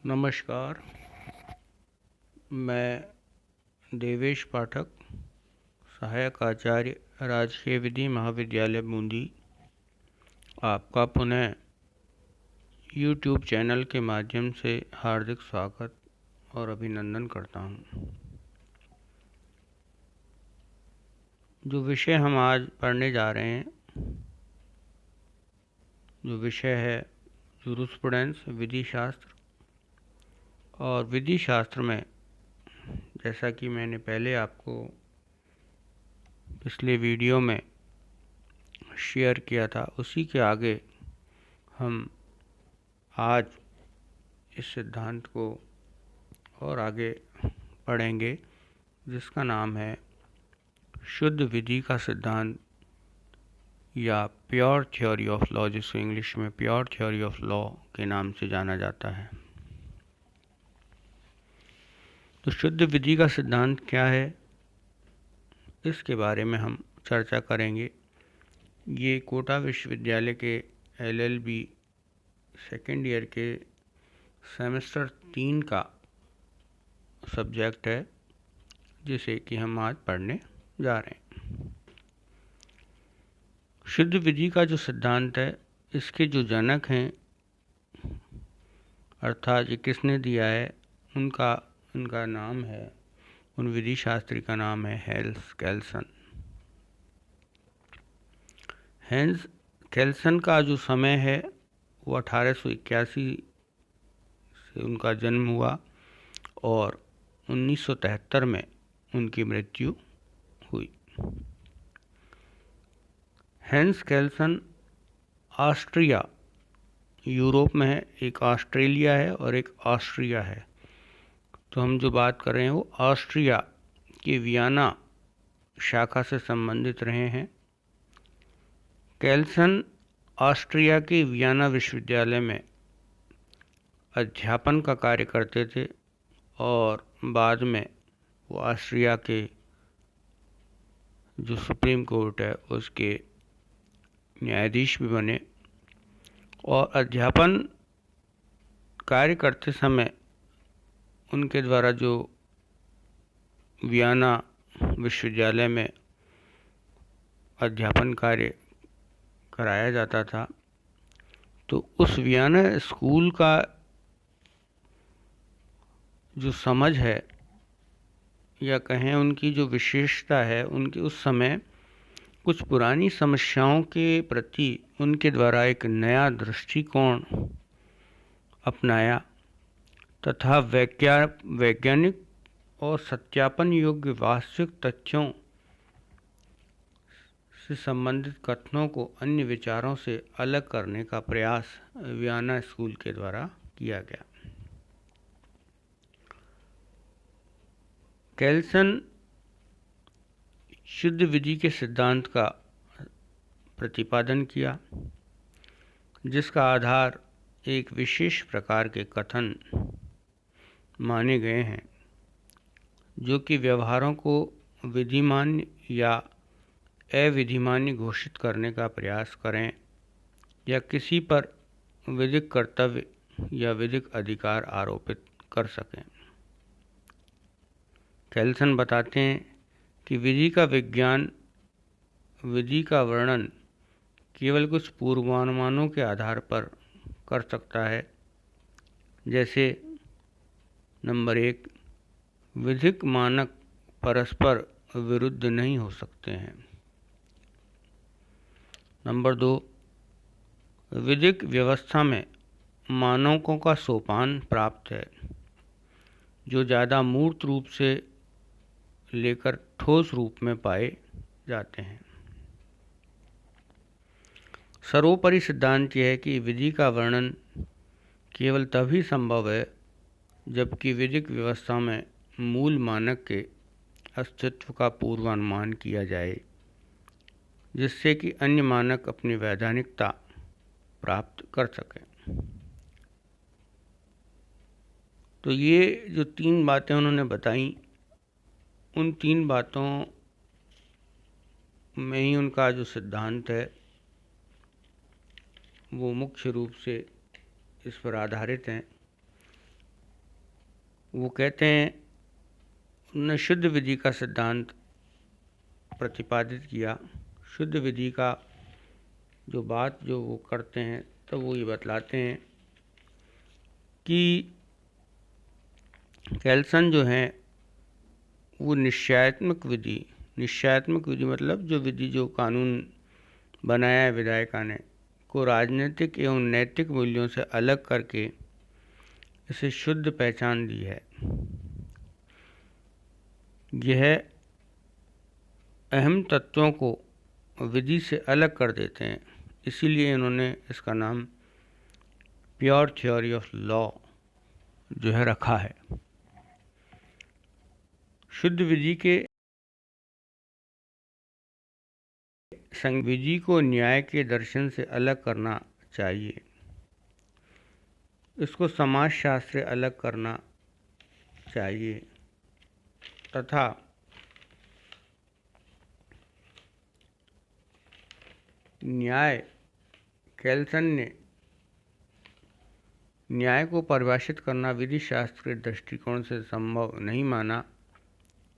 नमस्कार। मैं देवेश पाठक, सहायक आचार्य, राजकीय विधि महाविद्यालय बूंदी, आपका पुनः YouTube चैनल के माध्यम से हार्दिक स्वागत और अभिनंदन करता हूँ। जो विषय हम आज पढ़ने जा रहे हैं, जो विषय है जूरिस्प्रूडेंस, विधि शास्त्र। और विधि शास्त्र में, जैसा कि मैंने पहले आपको पिछले वीडियो में शेयर किया था, उसी के आगे हम आज इस सिद्धांत को और आगे पढ़ेंगे, जिसका नाम है शुद्ध विधि का सिद्धांत या प्योर थ्योरी ऑफ लॉ, जिसे इंग्लिश में प्योर थ्योरी ऑफ लॉ के नाम से जाना जाता है। तो शुद्ध विधि का सिद्धांत क्या है, इसके बारे में हम चर्चा करेंगे। ये कोटा विश्वविद्यालय के LLB सेकेंड ईयर के सेमेस्टर 3 का सब्जेक्ट है, जिसे कि हम आज पढ़ने जा रहे हैं। शुद्ध विधि का जो सिद्धांत है, इसके जो जनक हैं, अर्थात ये किसने दिया है, उनका नाम है, उन विधि शास्त्री का नाम है हेंस केल्सन। हेंस केल्सन का जो समय है वो 1881 से उनका जन्म हुआ और 1973 में उनकी मृत्यु हुई। हेंस केल्सन ऑस्ट्रिया, यूरोप में है, एक ऑस्ट्रेलिया है और एक ऑस्ट्रिया है। तो हम जो बात कर रहे हैं वो ऑस्ट्रिया की वियना शाखा से संबंधित रहे हैं। केल्सन ऑस्ट्रिया के वियना विश्वविद्यालय में अध्यापन का कार्य करते थे और बाद में वो ऑस्ट्रिया के जो सुप्रीम कोर्ट है उसके न्यायाधीश भी बने। और अध्यापन कार्य करते समय उनके द्वारा जो वियना विश्वविद्यालय में अध्यापन कार्य कराया जाता था, तो उस वियना स्कूल का जो समझ है या कहें उनकी जो विशेषता है, उनके उस समय कुछ पुरानी समस्याओं के प्रति उनके द्वारा एक नया दृष्टिकोण अपनाया तथा वैज्ञानिक और सत्यापन योग्य वास्तविक तथ्यों से संबंधित कथनों को अन्य विचारों से अलग करने का प्रयास वियना स्कूल के द्वारा किया गया। केल्सन शुद्ध विधि के सिद्धांत का प्रतिपादन किया, जिसका आधार एक विशेष प्रकार के कथन माने गए हैं, जो कि व्यवहारों को विधिमान्य या अविधिमान्य घोषित करने का प्रयास करें या किसी पर विधिक कर्तव्य या विधिक अधिकार आरोपित कर सकें। केल्सन बताते हैं कि विधि का विज्ञान विधि का वर्णन केवल कुछ पूर्वानुमानों के आधार पर कर सकता है। जैसे नंबर 1, विधिक मानक परस्पर विरुद्ध नहीं हो सकते हैं। नंबर 2, विधिक व्यवस्था में मानकों का सोपान प्राप्त है, जो ज़्यादा मूर्त रूप से लेकर ठोस रूप में पाए जाते हैं। सर्वोपरि सिद्धांत यह है कि विधि का वर्णन केवल तभी संभव है जबकि विधिक व्यवस्था में मूल मानक के अस्तित्व का पूर्वानुमान किया जाए, जिससे कि अन्य मानक अपनी वैधानिकता प्राप्त कर सकें। तो ये जो 3 बातें उन्होंने बताई, उन 3 बातों में ही उनका जो सिद्धांत है वो मुख्य रूप से इस पर आधारित हैं। वो कहते हैं उन्होंने शुद्ध विधि का सिद्धांत प्रतिपादित किया। शुद्ध विधि का जो बात जो वो करते हैं तो वो ये बतलाते हैं कि केल्सन जो है वो निश्चयात्मक विधि मतलब जो विधि जो कानून बनाया है विधायिका ने को राजनीतिक एवं नैतिक मूल्यों से अलग करके इसे शुद्ध पहचान दी है। यह अहम तत्वों को विधि से अलग कर देते हैं, इसीलिए इन्होंने इसका नाम प्योर थ्योरी ऑफ लॉ जो है रखा है। शुद्ध विधि के विधि को न्याय के दर्शन से अलग करना चाहिए, इसको समाजशास्त्र से अलग करना चाहिए तथा न्याय केल्सन ने न्याय को परिभाषित करना विधि शास्त्र के दृष्टिकोण से संभव नहीं माना,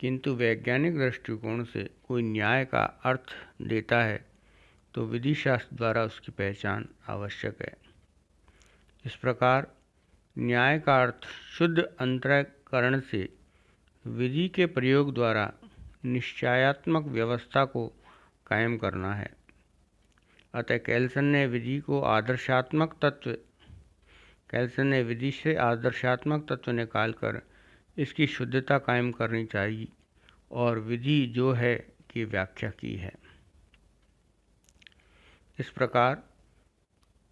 किंतु वैज्ञानिक दृष्टिकोण से कोई न्याय का अर्थ देता है तो विधि शास्त्र द्वारा उसकी पहचान आवश्यक है। इस प्रकार न्याय का अर्थ शुद्ध अंतःकरण से विधि के प्रयोग द्वारा निश्चयात्मक व्यवस्था को कायम करना है। अतः केल्सन ने विधि से आदर्शात्मक तत्व निकालकर इसकी शुद्धता कायम करनी चाहिए और विधि जो है की व्याख्या की है। इस प्रकार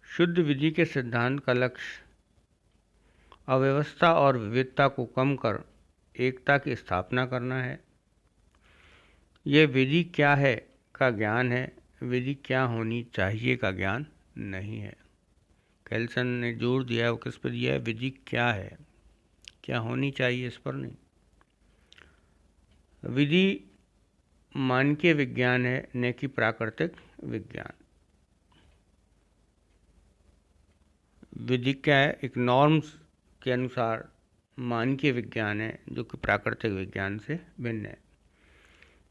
शुद्ध विधि के सिद्धांत का लक्ष्य अव्यवस्था और विविधता को कम कर एकता की स्थापना करना है। यह विधि क्या है का ज्ञान है, विधि क्या होनी चाहिए का ज्ञान नहीं है। केल्सन ने जोर दिया है, वो किस पर दिया है? विधि क्या है, क्या होनी चाहिए, इस पर नहीं। विधि मानकीय विज्ञान है, न कि प्राकृतिक विज्ञान। विधि क्या है? एक नॉर्म्स के अनुसार मानकीय विज्ञान है जो कि प्राकृतिक विज्ञान से भिन्न है।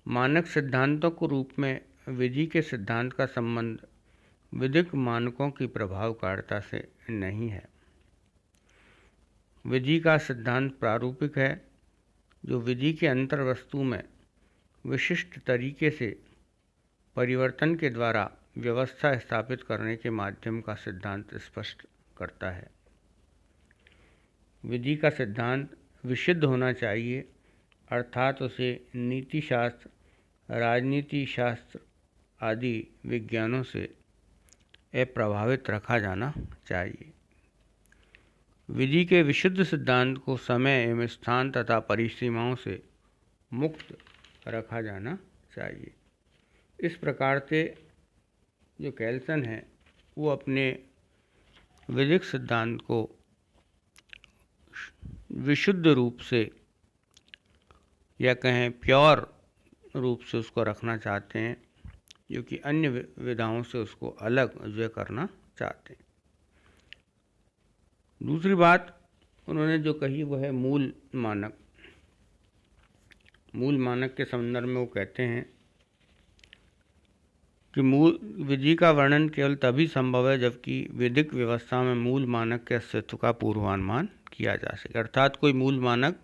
मानक सिद्धांतों के रूप में विधि के सिद्धांत का संबंध विधिक मानकों की प्रभावकारिता से नहीं है। विधि का सिद्धांत प्रारूपिक है जो विधि के अंतर्वस्तु में विशिष्ट तरीके से परिवर्तन के द्वारा व्यवस्था स्थापित करने के माध्यम का सिद्धांत स्पष्ट करता है। विधि का सिद्धांत विशुद्ध होना चाहिए, अर्थात उसे नीति शास्त्र, राजनीति शास्त्र आदि विज्ञानों से अप्रभावित रखा जाना चाहिए। विधि के विशुद्ध सिद्धांत को समय एवं स्थान तथा परिसीमाओं से मुक्त रखा जाना चाहिए। इस प्रकार से जो केल्सन है वो अपने विधिक सिद्धांत को विशुद्ध रूप से या कहें प्योर रूप से उसको रखना चाहते हैं, जो कि अन्य विधाओं से उसको अलग जो करना चाहते हैं। दूसरी बात उन्होंने जो कही वह है मूल मानक। मूल मानक के संदर्भ में वो कहते हैं कि मूल विधि का वर्णन केवल तभी संभव है जबकि विधिक व्यवस्था में मूल मानक के अस्तित्व का पूर्वानुमान किया जा सके। अर्थात कोई मूल मानक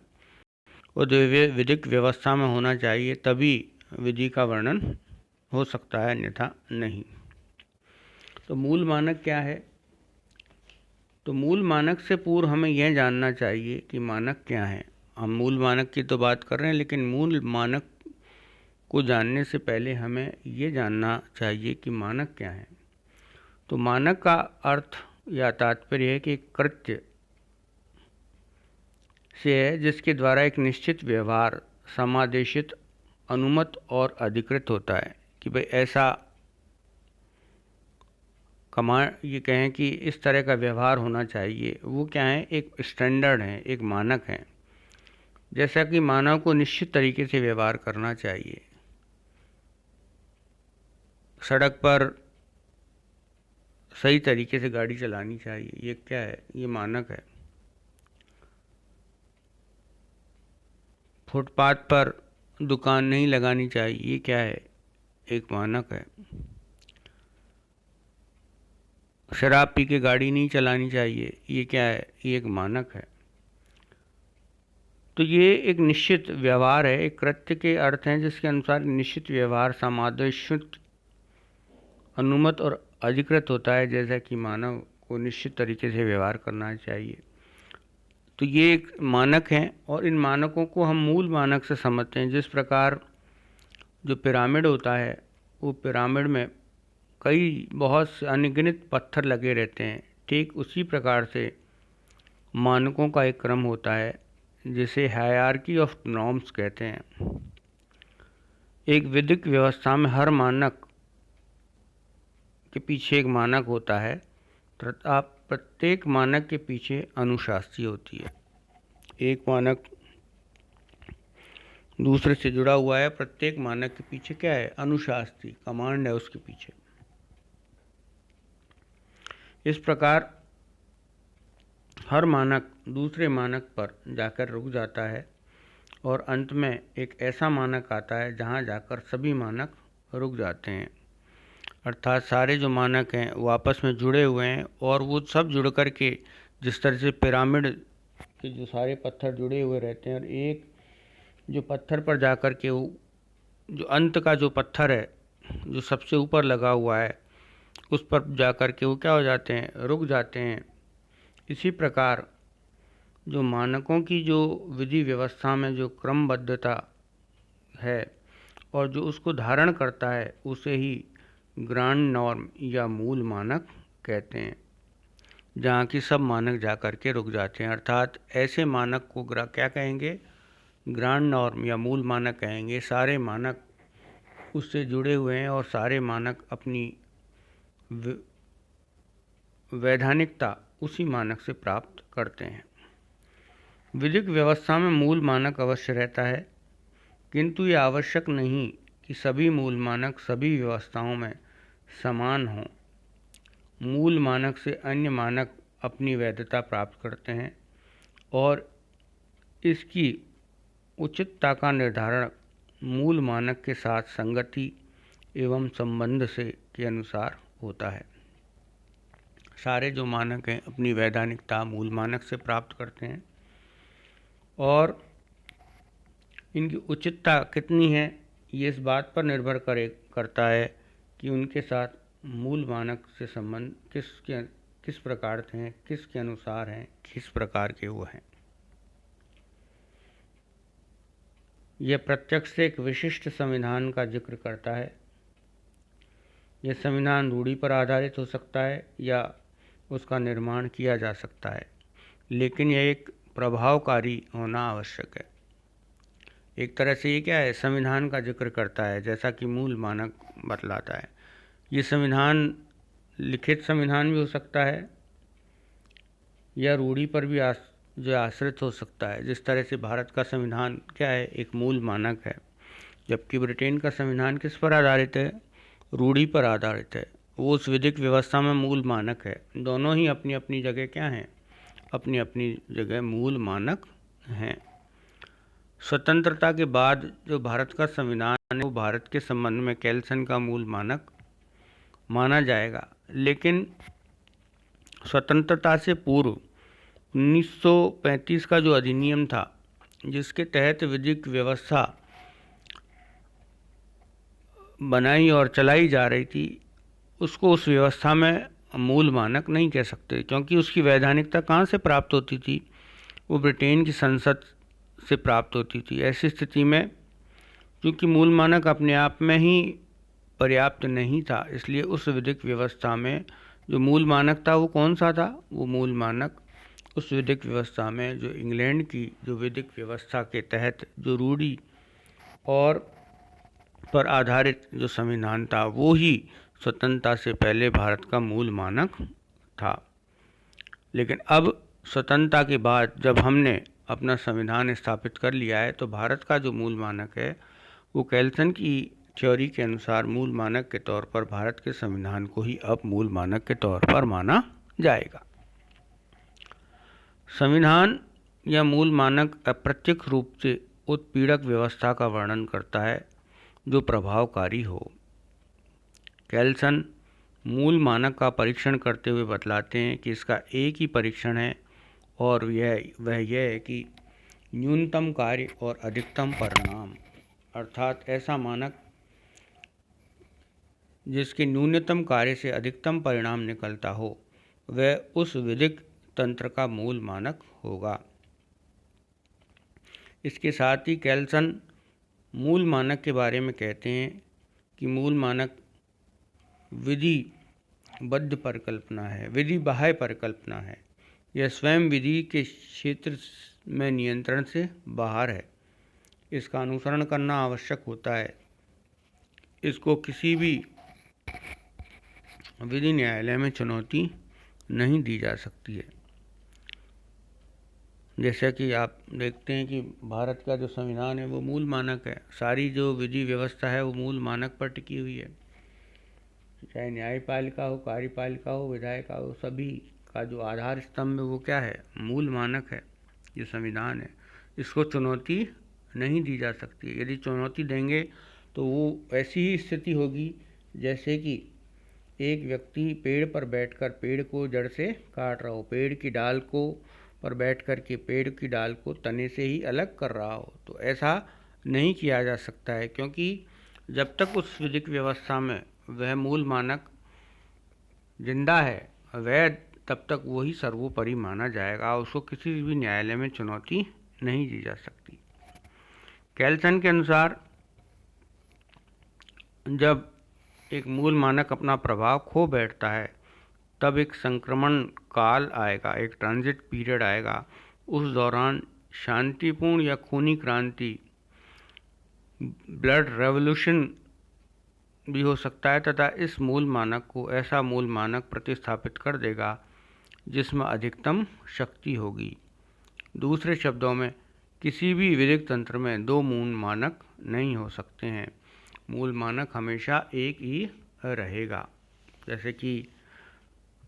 विधिक व्यवस्था में होना चाहिए, तभी विधि का वर्णन हो सकता है, अन्यथा नहीं। तो मूल मानक क्या है? तो मूल मानक से पूर्व हमें यह जानना चाहिए कि मानक क्या है। हम मूल मानक की तो बात कर रहे हैं, लेकिन मूल मानक को जानने से पहले हमें ये जानना चाहिए कि मानक क्या है। तो मानक का अर्थ या तात्पर्य है कि एक कृत्य से है जिसके द्वारा एक निश्चित व्यवहार समादेशित, अनुमत और अधिकृत होता है कि भाई ऐसा ये कहें कि इस तरह का व्यवहार होना चाहिए। वो क्या है? एक स्टैंडर्ड है, एक मानक है। जैसा कि मानव को निश्चित तरीके से व्यवहार करना चाहिए, सड़क पर सही तरीके से गाड़ी चलानी चाहिए, ये क्या है? ये मानक है। फुटपाथ पर दुकान नहीं लगानी चाहिए, ये क्या है? एक मानक है। शराब पी के गाड़ी नहीं चलानी चाहिए, ये क्या है? ये एक मानक है। तो ये एक निश्चित व्यवहार है, एक कृत्य के अर्थ हैं जिसके अनुसार निश्चित व्यवहार समादेशित, अनुमत और अधिकृत होता है, जैसा कि मानव को निश्चित तरीके से व्यवहार करना चाहिए। तो ये एक मानक हैं और इन मानकों को हम मूल मानक से समझते हैं। जिस प्रकार जो पिरामिड होता है, वो पिरामिड में कई बहुत से अनगिनत पत्थर लगे रहते हैं, ठीक उसी प्रकार से मानकों का एक क्रम होता है जिसे हायरार्की ऑफ नॉर्म्स कहते हैं। एक विधिक व्यवस्था में हर मानक के पीछे एक मानक होता है तथा प्रत्येक मानक के पीछे अनुशास्त्री होती है। एक मानक दूसरे से जुड़ा हुआ है, प्रत्येक मानक के पीछे क्या है? अनुशास्त्री, कमांड है उसके पीछे। इस प्रकार हर मानक दूसरे मानक पर जाकर रुक जाता है और अंत में एक ऐसा मानक आता है जहां जाकर सभी मानक रुक जाते हैं। अर्थात सारे जो मानक हैं वो आपस में जुड़े हुए हैं और वो सब जुड़ कर के जिस तरह से पिरामिड के जो सारे पत्थर जुड़े हुए रहते हैं और एक जो पत्थर पर जाकर के वो जो अंत का जो पत्थर है जो सबसे ऊपर लगा हुआ है उस पर जाकर के वो क्या हो जाते हैं? रुक जाते हैं। इसी प्रकार जो मानकों की जो विधि व्यवस्था में जो क्रमबद्धता है और जो उसको धारण करता है उसे ही ग्रांड नॉर्म या मूल मानक कहते हैं, जहाँ की सब मानक जाकर के रुक जाते हैं। अर्थात ऐसे मानक को क्या कहेंगे? ग्रांड नॉर्म या मूल मानक कहेंगे। सारे मानक उससे जुड़े हुए हैं और सारे मानक अपनी वैधानिकता उसी मानक से प्राप्त करते हैं। विधिक व्यवस्था में मूल मानक अवश्य रहता है, किंतु यह आवश्यक नहीं कि सभी मूल मानक सभी व्यवस्थाओं में समान हों। मूल मानक से अन्य मानक अपनी वैधता प्राप्त करते हैं और इसकी उचितता का निर्धारण मूल मानक के साथ संगति एवं संबंध से के अनुसार होता है। सारे जो मानक हैं अपनी वैधानिकता मूल मानक से प्राप्त करते हैं और इनकी उचितता कितनी है ये इस बात पर निर्भर करता है कि उनके साथ मूल मानक से संबंध किस प्रकार से हैं, किसके अनुसार हैं, किस प्रकार के वो हैं। यह प्रत्यक्ष से एक विशिष्ट संविधान का जिक्र करता है। यह संविधान रूढ़ि पर आधारित हो सकता है या उसका निर्माण किया जा सकता है, लेकिन यह एक प्रभावकारी होना आवश्यक है। एक तरह से ये क्या है? संविधान का जिक्र करता है, जैसा कि मूल मानक बतलाता है। ये संविधान लिखित संविधान भी हो सकता है या रूढ़ि पर भी जो आश्रित हो सकता है। जिस तरह से भारत का संविधान क्या है? एक मूल मानक है, जबकि ब्रिटेन का संविधान किस पर आधारित है? रूढ़ि पर आधारित है। वो उस विधिक व्यवस्था में मूल मानक है। दोनों ही अपनी अपनी जगह क्या हैं? अपनी अपनी जगह मूल मानक हैं। स्वतंत्रता के बाद जो भारत का संविधान है वो भारत के संबंध में कैल्सन का मूल मानक माना जाएगा, लेकिन स्वतंत्रता से पूर्व 1935 का जो अधिनियम था जिसके तहत विधिक व्यवस्था बनाई और चलाई जा रही थी, उसको उस व्यवस्था में मूल मानक नहीं कह सकते, क्योंकि उसकी वैधानिकता कहाँ से प्राप्त होती थी? वो ब्रिटेन की संसद से प्राप्त होती थी। ऐसी स्थिति में क्योंकि मूल मानक अपने आप में ही पर्याप्त नहीं था, इसलिए उस विधिक व्यवस्था में जो मूल मानक था वो कौन सा था? वो मूल मानक उस विधिक व्यवस्था में जो इंग्लैंड की जो विधिक व्यवस्था के तहत जो रूढ़ि और पर आधारित जो संविधान था वो ही स्वतंत्रता से पहले भारत का मूल मानक था। लेकिन अब स्वतंत्रता के बाद जब हमने अपना संविधान स्थापित कर लिया है तो भारत का जो मूल मानक है वो कैल्सन की थ्योरी के अनुसार मूल मानक के तौर पर भारत के संविधान को ही अब मूल मानक के तौर पर माना जाएगा। संविधान या मूल मानक अप्रत्यक्ष रूप से उत्पीड़क व्यवस्था का वर्णन करता है जो प्रभावकारी हो। केल्सन मूल मानक का परीक्षण करते हुए बतलाते हैं कि इसका एक ही परीक्षण है और वह यह है कि न्यूनतम कार्य और अधिकतम परिणाम, अर्थात ऐसा मानक जिसके न्यूनतम कार्य से अधिकतम परिणाम निकलता हो वह उस विधिक तंत्र का मूल मानक होगा। इसके साथ ही केल्सन मूल मानक के बारे में कहते हैं कि मूल मानक विधिबद्ध परिकल्पना है, विधि बाह्य परिकल्पना है। यह स्वयं विधि के क्षेत्र में नियंत्रण से बाहर है। इसका अनुसरण करना आवश्यक होता है। इसको किसी भी विधि न्यायालय में चुनौती नहीं दी जा सकती है। जैसा कि आप देखते हैं कि भारत का जो संविधान है वो मूल मानक है। सारी जो विधि व्यवस्था है वो मूल मानक पर टिकी हुई है। चाहे न्यायपालिका हो, कार्यपालिका हो, विधायिका हो, सभी का जो आधार स्तंभ है वो क्या है? मूल मानक है, ये संविधान है। इसको चुनौती नहीं दी जा सकती। यदि चुनौती देंगे तो वो ऐसी ही स्थिति होगी जैसे कि एक व्यक्ति पेड़ पर बैठकर पेड़ को जड़ से काट रहा हो, पेड़ की डाल को पर बैठ कर के पेड़ की डाल को तने से ही अलग कर रहा हो। तो ऐसा नहीं किया जा सकता है, क्योंकि जब तक उस विधिक व्यवस्था में वह मूल मानक जिंदा है वह तब तक वही सर्वोपरि माना जाएगा। उसको किसी भी न्यायालय में चुनौती नहीं दी जा सकती। केल्सन के अनुसार जब एक मूल मानक अपना प्रभाव खो बैठता है तब एक संक्रमण काल आएगा, एक ट्रांजिट पीरियड आएगा। उस दौरान शांतिपूर्ण या खूनी क्रांति, ब्लड रेवोल्यूशन भी हो सकता है तथा इस मूल मानक को ऐसा मूल मानक प्रतिस्थापित कर देगा जिसमें अधिकतम शक्ति होगी। दूसरे शब्दों में किसी भी विधिक तंत्र में दो मूल मानक नहीं हो सकते हैं। मूल मानक हमेशा एक ही रहेगा। जैसे कि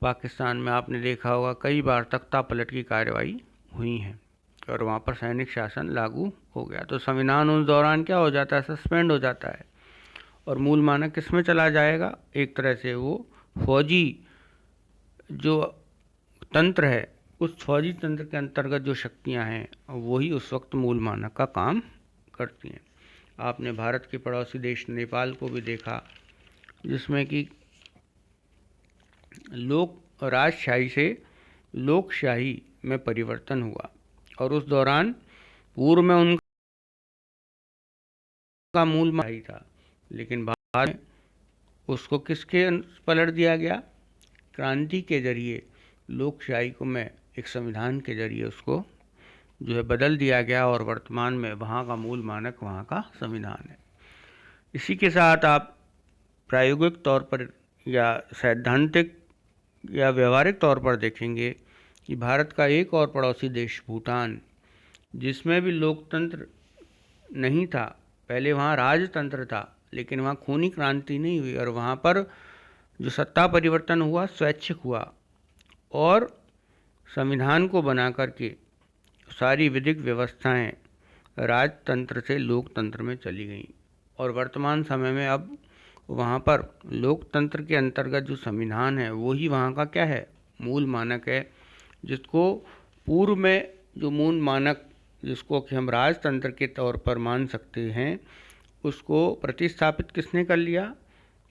पाकिस्तान में आपने देखा होगा कई बार तख्ता पलट की कार्रवाई हुई है और वहाँ पर सैनिक शासन लागू हो गया, तो संविधान उस दौरान क्या हो जाता है? सस्पेंड हो जाता है। और मूल मानक किस में चला जाएगा? एक तरह से वो फौजी जो तंत्र है उस फौजी तंत्र के अंतर्गत जो शक्तियां हैं वही उस वक्त मूल मानक का काम करती हैं। आपने भारत के पड़ोसी देश नेपाल को भी देखा, जिसमें कि लोक राजशाही से लोकशाही में परिवर्तन हुआ और उस दौरान पूर्व में उनका मूल मानक था, लेकिन बाद में उसको किसके पलट दिया गया? क्रांति के जरिए लोकशाही को में एक संविधान के जरिए उसको जो है बदल दिया गया और वर्तमान में वहाँ का मूल मानक वहाँ का संविधान है। इसी के साथ आप प्रायोगिक तौर पर या सैद्धांतिक या व्यवहारिक तौर पर देखेंगे कि भारत का एक और पड़ोसी देश भूटान, जिसमें भी लोकतंत्र नहीं था, पहले वहाँ राजतंत्र था, लेकिन वहाँ खूनी क्रांति नहीं हुई और वहाँ पर जो सत्ता परिवर्तन हुआ स्वैच्छिक हुआ और संविधान को बना करके सारी विधिक व्यवस्थाएं राजतंत्र से लोकतंत्र में चली गईं और वर्तमान समय में अब वहाँ पर लोकतंत्र के अंतर्गत जो संविधान है वही वहाँ का क्या है? मूल मानक है, जिसको पूर्व में जो मूल मानक जिसको कि हम राजतंत्र के तौर पर मान सकते हैं उसको प्रतिस्थापित किसने कर लिया?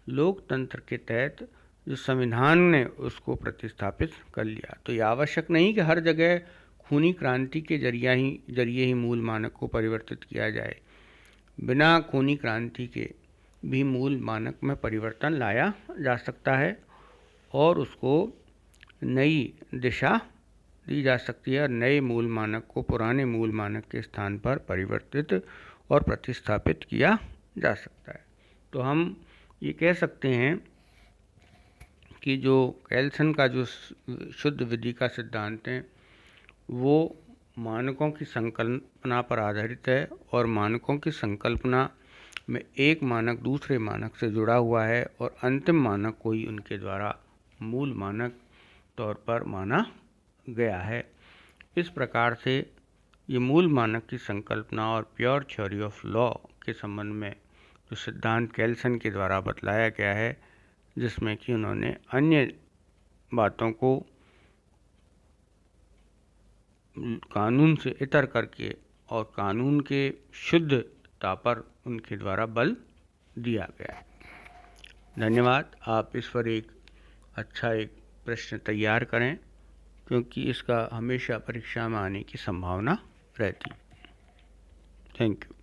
लोकतंत्र के तहत जो संविधान ने उसको प्रतिस्थापित कर लिया। तो ये आवश्यक नहीं कि हर जगह खूनी क्रांति के जरिए ही मूल मानक को परिवर्तित किया जाए। बिना खूनी क्रांति के भी मूल मानक में परिवर्तन लाया जा सकता है और उसको नई दिशा दी जा सकती है और नए मूल मानक को पुराने मूल मानक के स्थान पर परिवर्तित और प्रतिस्थापित किया जा सकता है। तो हम ये कह सकते हैं कि जो केल्सन का जो शुद्ध विधि का सिद्धांत है वो मानकों की संकल्पना पर आधारित है और मानकों की संकल्पना में एक मानक दूसरे मानक से जुड़ा हुआ है और अंतिम मानक को ही उनके द्वारा मूल मानक तौर पर माना गया है। इस प्रकार से ये मूल मानक की संकल्पना और प्योर थ्योरी ऑफ लॉ के संबंध में जो सिद्धांत केल्सन के द्वारा बतलाया गया है, जिसमें कि उन्होंने अन्य बातों को कानून से इतर करके और कानून के शुद्धता पर उनके द्वारा बल दिया गया है। धन्यवाद। आप इस पर एक प्रश्न तैयार करें, क्योंकि इसका हमेशा परीक्षा में आने की संभावना रहती है। Thank you.